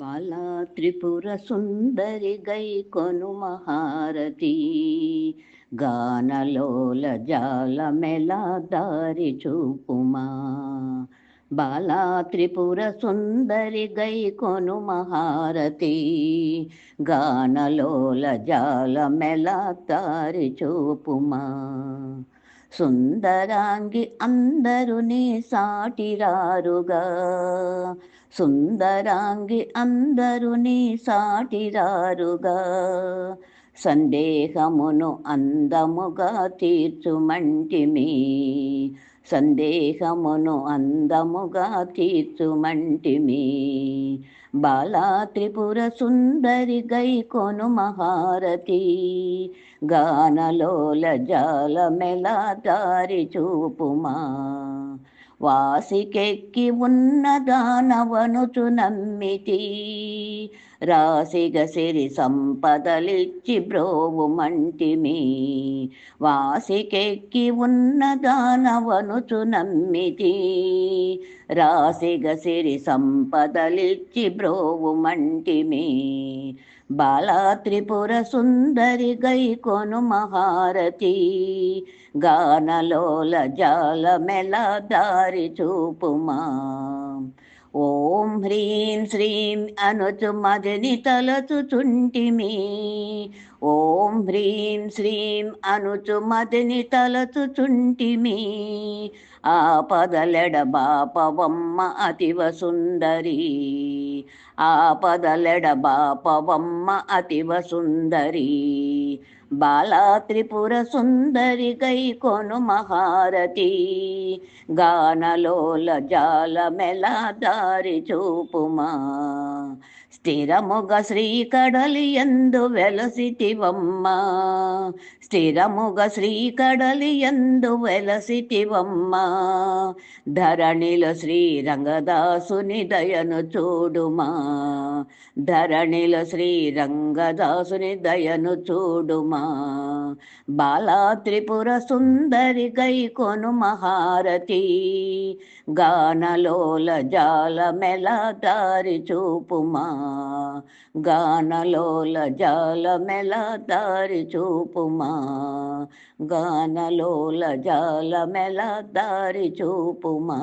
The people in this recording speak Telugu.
బాలా త్రిపుర సుందరి గై కొను మహారతి గానలోల జాల మెల దారి చూపుమా. బాలా త్రిపుర సుందరి గై కొను మహారతి గానలోల జాల మెల దారి చూపుమా. సుందరాంగి అందరు నీ సాటిరారుగా, సుందరాంగి అందరు నీ సాటిరారుగా, సందేహమును అందముగా తీర్చుమంటిమి, సందేహమును అందముగా తీర్చుమంటిమి. బాలా త్రిపుర సుందరి గై కొను మహారతి గానలోల జాల మెల దారి చూపుమా. వాసికెక్కి ఉన్న దానవనుచు నమ్మితి, రాసిగ సిరి సంపదలిచ్చి బ్రోవుమంటిమి. వాసికెక్కి ఉన్న దానవనుచు నమ్మితి, రాసిగ సిరి సంపదలిచ్చి బ్రోవుమంటిమి. బాలా త్రిపుర సుందరి గై కొను మహారతి గానలోల జాల మెల దారి చూపుమా. ఓం హ్రీం శ్రీం అనుచు మదిని తలచుచుంటిమి, ఓం హ్రీం శ్రీం అనుచు మదిని తలచుచుంటిమి. ఆపదలెడ బాపవమ్మ అతివ సుందరి, ఆపదలెడ బాపవమ్మ అతివ సుందరి. బాలా త్రిపుర సుందరి గై కొను మహారతి గానలోల జాల మెల దారి చూపుమా. స్థిరముగ శ్రీకడలి యందు వెలసితివమ్మ, స్థిరముగ శ్రీకడలి యందు వెలసితివమ్మ. ధరణిలో శ్రీరంగదాసుని దయను చూడుమా, ధరణిలో శ్రీరంగదాసుని దయను చూడుమా. బాలా త్రిపుర సుందరి గై కొను మహారతి గానలోల జాల మెల దారి చూపుమా, గానలోల జాల మెల దారి చూపుమా, గానలోల జాల మెల దారి చూపుమా.